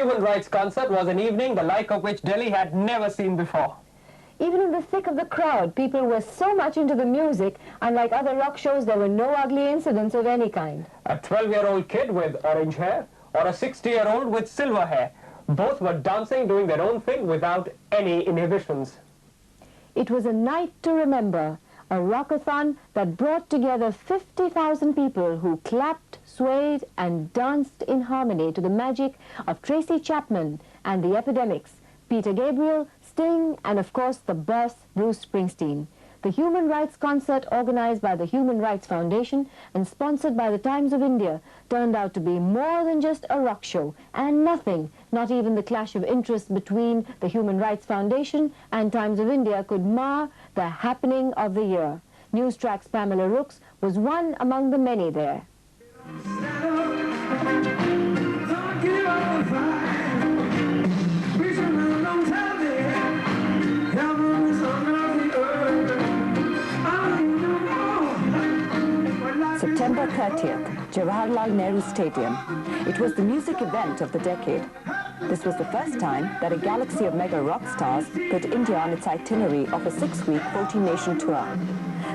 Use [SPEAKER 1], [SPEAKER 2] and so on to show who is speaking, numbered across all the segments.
[SPEAKER 1] human rights concert was an evening the like of which Delhi had never seen before.
[SPEAKER 2] Even in the thick of the crowd, people were so much into the music, unlike other rock shows, there were no ugly incidents of any kind.
[SPEAKER 1] A 12-year-old kid with orange hair or a 60-year-old with silver hair, both were dancing, doing their own thing without any inhibitions.
[SPEAKER 2] It was a night to remember, a rockathon that brought together 50,000 people who clapped, swayed and danced in harmony to the magic of Tracy Chapman and the Epidemics, Peter Gabriel, Sting, and of course the boss, Bruce Springsteen. The Human Rights Concert, organized by the Human Rights Foundation and sponsored by the Times of India, turned out to be more than just a rock show, and nothing, not even the clash of interests between the Human Rights Foundation and Times of India, could mar the happening of the year. Newstrack's Pamela Rooks was one among the many there.
[SPEAKER 3] September 30th, Jawaharlal Nehru Stadium. It was the music event of the decade. This was the first time that a galaxy of mega rock stars put India on its itinerary of a 6-week, 14-nation tour.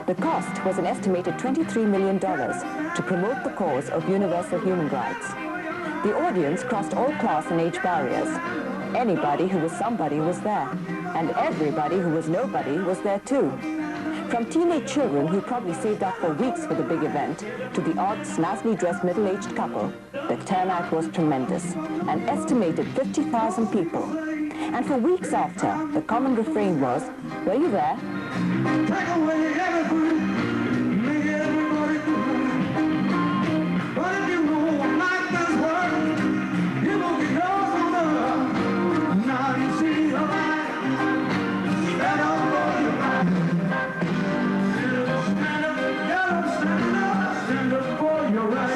[SPEAKER 3] The cost was an estimated $23 million to promote the cause of universal human rights. The audience crossed all class and age barriers. Anybody who was somebody was there, and everybody who was nobody was there too. From teenage children who probably saved up for weeks for the big event, to the odd, snazzily dressed middle-aged couple, the turnout was tremendous, an estimated 50,000 people. And for weeks after, the common refrain was, "Were you there?" Take away everything, make everybody cool. But if you don't like this world, you won't get yours on the. Now you see the light, stand up for your right.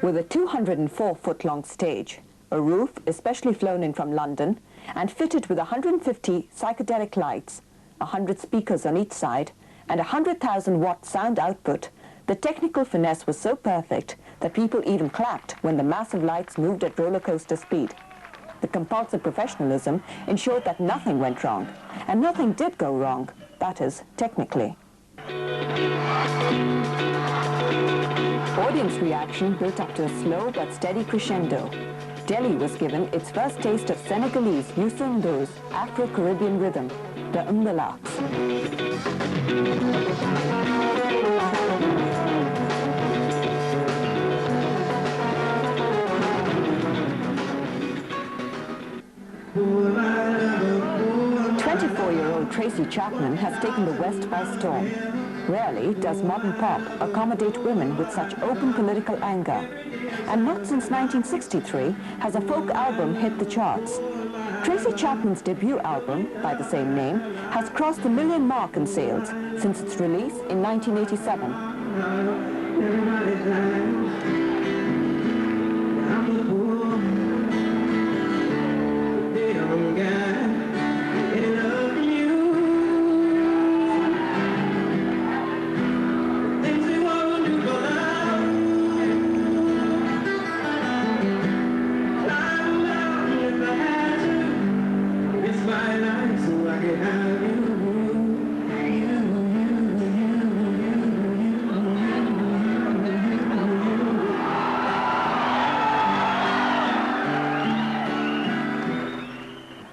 [SPEAKER 3] With a 204-foot-long stage, a roof especially flown in from London, and fitted with 150 psychedelic lights, 100 speakers on each side, and 100,000-watt sound output, the technical finesse was so perfect that people even clapped when the massive lights moved at roller coaster speed. The compulsive professionalism ensured that nothing went wrong, and nothing did go wrong, that is, technically. Audience reaction built up to a slow but steady crescendo. Delhi was given its first taste of Senegalese YOUSSOU Afro-Caribbean rhythm, the Umbalaks. Tracy Chapman has taken the West by storm. Rarely does modern pop accommodate women with such open political anger. And not since 1963 has a folk album hit the charts. Tracy Chapman's debut album, by the same name, has crossed the 1 million mark in sales since its release in 1987.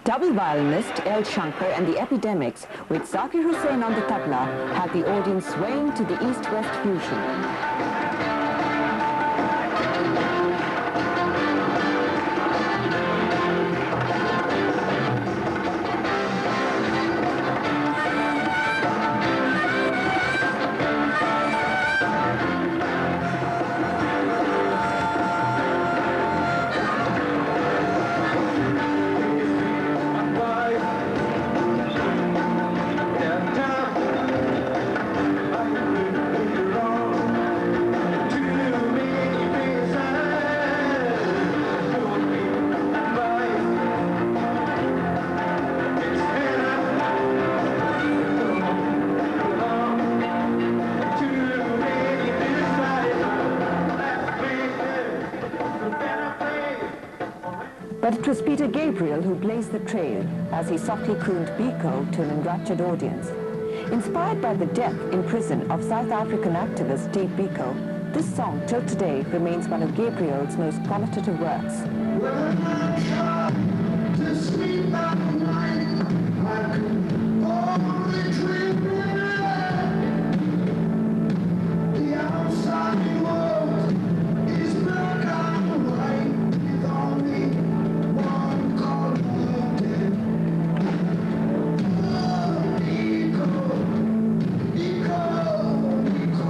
[SPEAKER 3] Double violinist El Shankar and the Epidemics, with Zakir Hussain on the tabla, had the audience swaying to the East-West fusion. But it was Peter Gabriel who blazed the trail as he softly crooned Biko to an enraptured audience. Inspired by the death in prison of South African activist Steve Biko, this song till today remains one of Gabriel's most qualitative works.
[SPEAKER 4] When I try to sleep at night, I can only dream the outside world is black and white with only one color dead. Oh, Nico, Nico, Nico,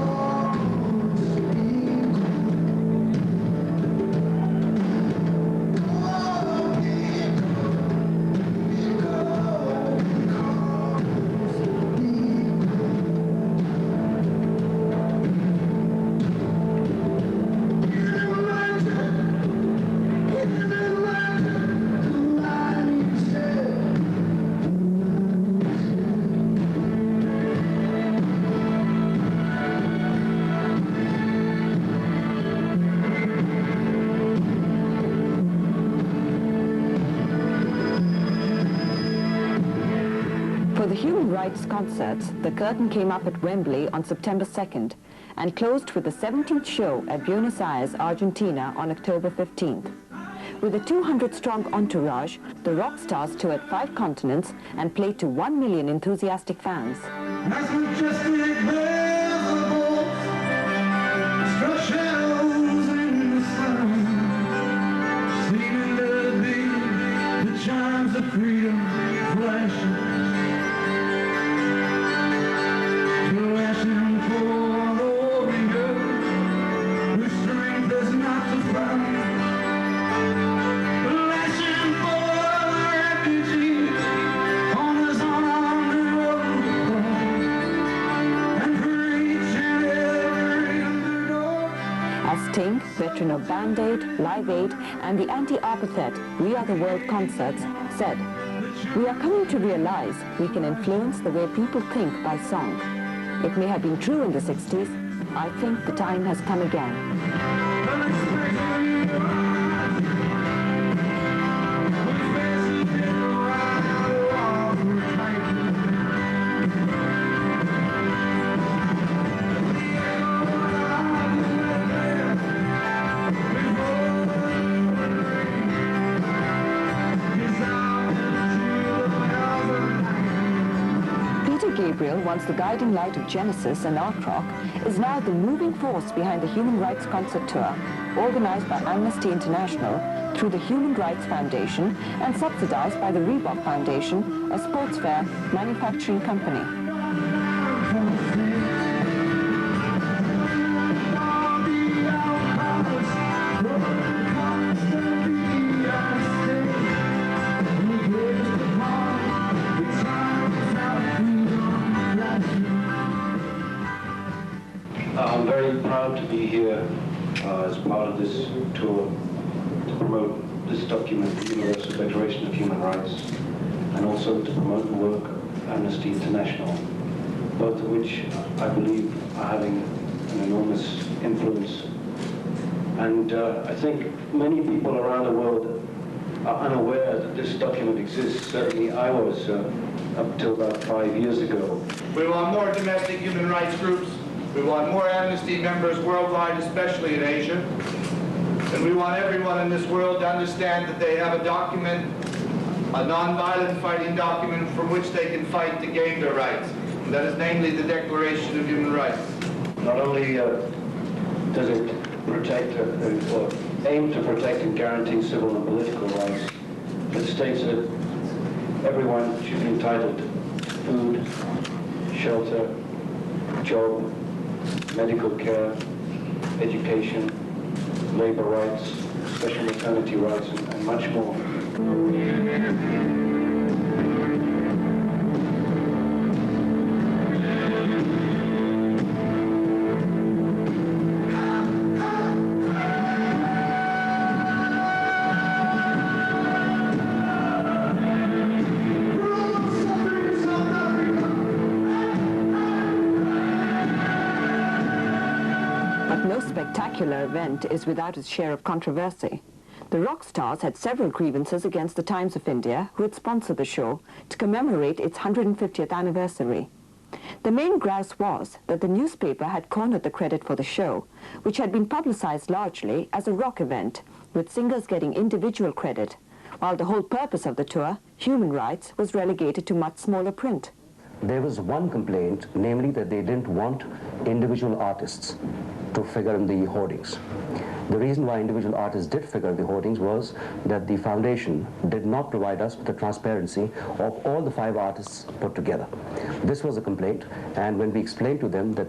[SPEAKER 3] For the Human Rights concerts, the curtain came up at Wembley on September 2nd and closed with the 17th show at Buenos Aires, Argentina on October 15th. With a 200-strong entourage, the rock stars toured 5 continents and played to 1 million enthusiastic fans. Sting, veteran of Band Aid, Live Aid, and the anti-Apathetic We Are the World concerts, said, "We are coming to realize we can influence the way people think by song. It may have been true in the 60s. I think the time has come again." Gabriel, once the guiding light of Genesis and art rock, is now the moving force behind the Human Rights Concert Tour, organized by Amnesty International through the Human Rights Foundation and subsidized by the Reebok Foundation, a sportswear manufacturing company.
[SPEAKER 5] I'm very proud to be here as part of this tour to promote this document, the Universal Declaration of Human Rights, and also to promote the work of Amnesty International, both of which I believe are having an enormous influence. And I think many people around the world are unaware that this document exists. Certainly I was up till about 5 years ago.
[SPEAKER 6] We want more domestic human rights groups. We want more Amnesty members worldwide, especially in Asia. And we want everyone in this world to understand that they have a document, a non-violent fighting document from which they can fight to gain their rights. And that is namely the Declaration of Human Rights.
[SPEAKER 5] Not only does it protect or aim to protect and guarantee civil and political rights, but states that everyone should be entitled to food, shelter, job, medical care, education, labor rights, special maternity rights, and much more.
[SPEAKER 3] But no spectacular event is without its share of controversy. The rock stars had several grievances against the Times of India, who had sponsored the show, to commemorate its 150th anniversary. The main grouse was that the newspaper had cornered the credit for the show, which had been publicized largely as a rock event, with singers getting individual credit, while the whole purpose of the tour, human rights, was relegated to much smaller print.
[SPEAKER 7] There was one complaint, namely that they didn't want individual artists to figure in the hoardings. The reason why individual artists did figure in the hoardings was that the foundation did not provide us with the transparency of all the 5 artists put together. This was a complaint, and when we explained to them that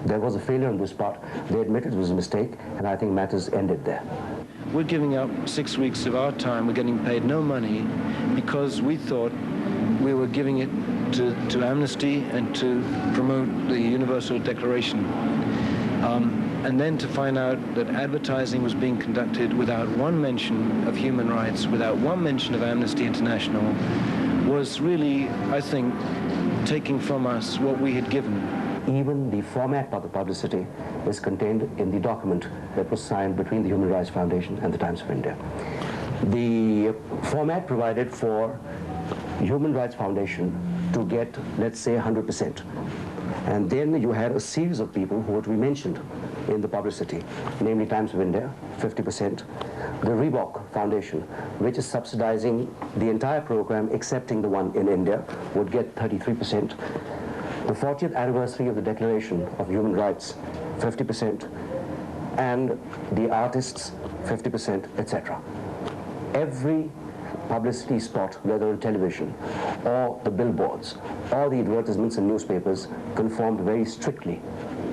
[SPEAKER 7] there was a failure on this part, they admitted it was a mistake, and I think matters ended there.
[SPEAKER 8] We're giving up 6 weeks of our time, we're getting paid no money, because we thought we were giving it to Amnesty and to promote the Universal Declaration. And then to find out that advertising was being conducted without one mention of human rights, without one mention of Amnesty International, was really, I think, taking from us what we had given.
[SPEAKER 7] Even the format of the publicity is contained in the document that was signed between the Human Rights Foundation and the Times of India. The format provided for Human Rights Foundation to get, let's say, 100%. And then you had a series of people who were to be mentioned in the publicity, namely Times of India, 50%, the Reebok Foundation, which is subsidizing the entire program excepting the one in India, would get 33%. The 40th anniversary of the Declaration of Human Rights, 50%, and the artists, 50%, etc. Every publicity spot, whether on television or the billboards or the advertisements in newspapers, conformed very strictly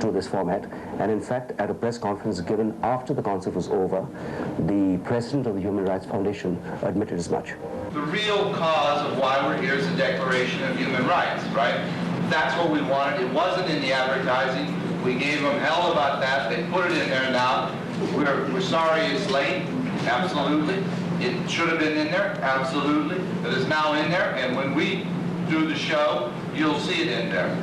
[SPEAKER 7] to this format. And in fact, at a press conference given after the concert was over, the president of the Human Rights Foundation admitted as much.
[SPEAKER 6] The real cause of why we're here is the Declaration of Human Rights, right? That's what we wanted. It wasn't in the advertising. We gave them hell about that. They put it in there now. We're sorry it's late. Absolutely. It should have been in there. Absolutely. It is now in there. And when we do the show, you'll see it in there.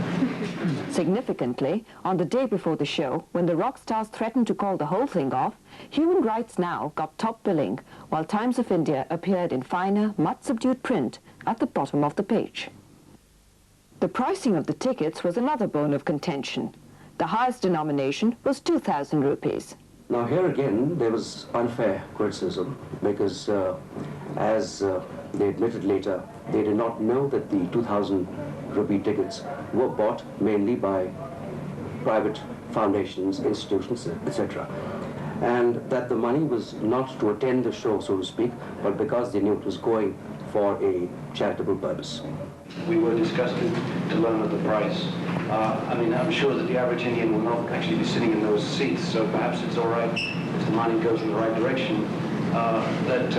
[SPEAKER 3] Significantly, on the day before the show, when the rock stars threatened to call the whole thing off, Human Rights Now got top billing, while Times of India appeared in finer, much subdued print at the bottom of the page. The pricing of the tickets was another bone of contention. The highest denomination was 2,000 rupees.
[SPEAKER 7] Now here again, there was unfair criticism because, as they admitted later, they did not know that the 2,000 rupee tickets were bought mainly by private foundations, institutions, etc. And that the money was not to attend the show, so to speak, but because they knew it was going for a charitable purpose.
[SPEAKER 5] We were disgusted to learn of the price. I mean, I'm sure that the average Indian will not actually be sitting in those seats, so perhaps it's all right if the money goes in the right direction, that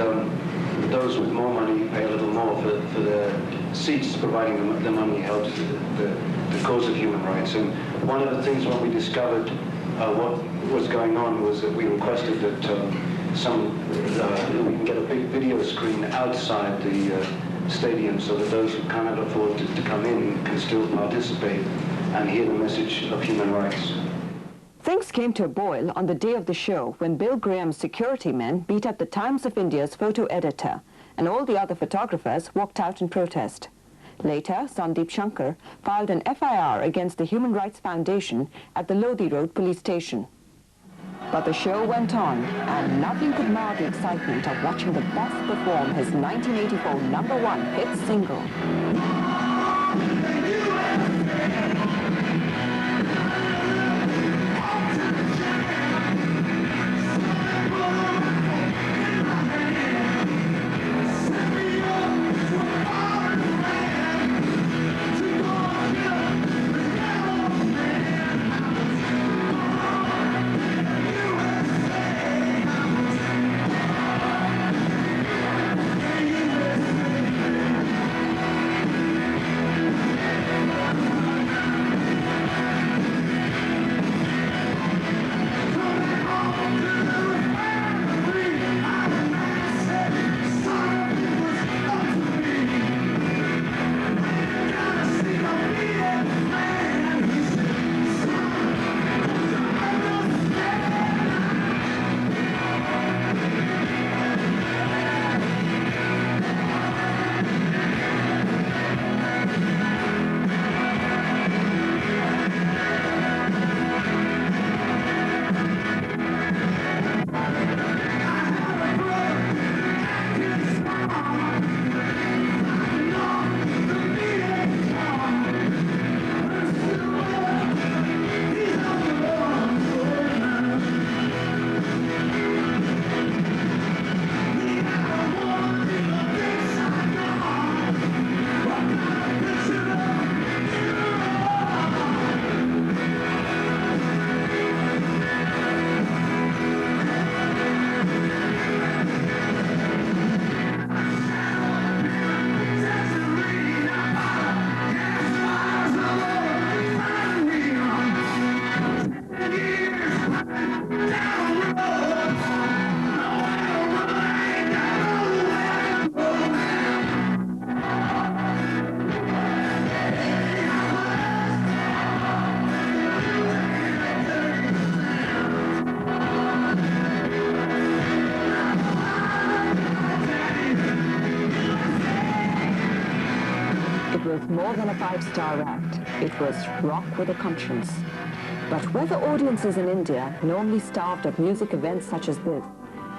[SPEAKER 5] those with more money pay a little more for their seats, providing the money helps the cause of human rights. And one of the things when we discovered what was going on was that we requested that we can get a big video screen outside the stadium so that those who cannot afford to come in can still participate and hear the message of human rights.
[SPEAKER 3] Things came to a boil on the day of the show when Bill Graham's security men beat up the Times of India's photo editor, and all the other photographers walked out in protest. Later, Sandeep Shankar filed an FIR against the Human Rights Foundation at the Lodi Road police station. But the show went on, and nothing could mar the excitement of watching the boss perform his 1984 #1 hit single. more than a five-star act. It was rock with a conscience. But whether audiences in India, normally starved of music events such as this,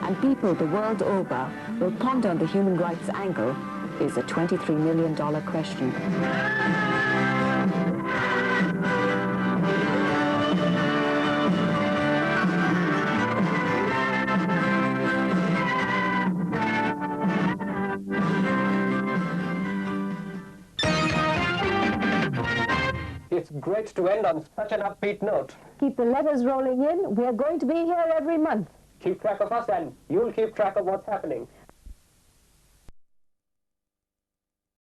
[SPEAKER 3] and people the world over will ponder on the human rights angle, is a $23 million question.
[SPEAKER 1] It's great to end on such an upbeat note.
[SPEAKER 2] Keep the letters rolling in. We're going to be here every month.
[SPEAKER 1] Keep track of us and you'll keep track of what's happening.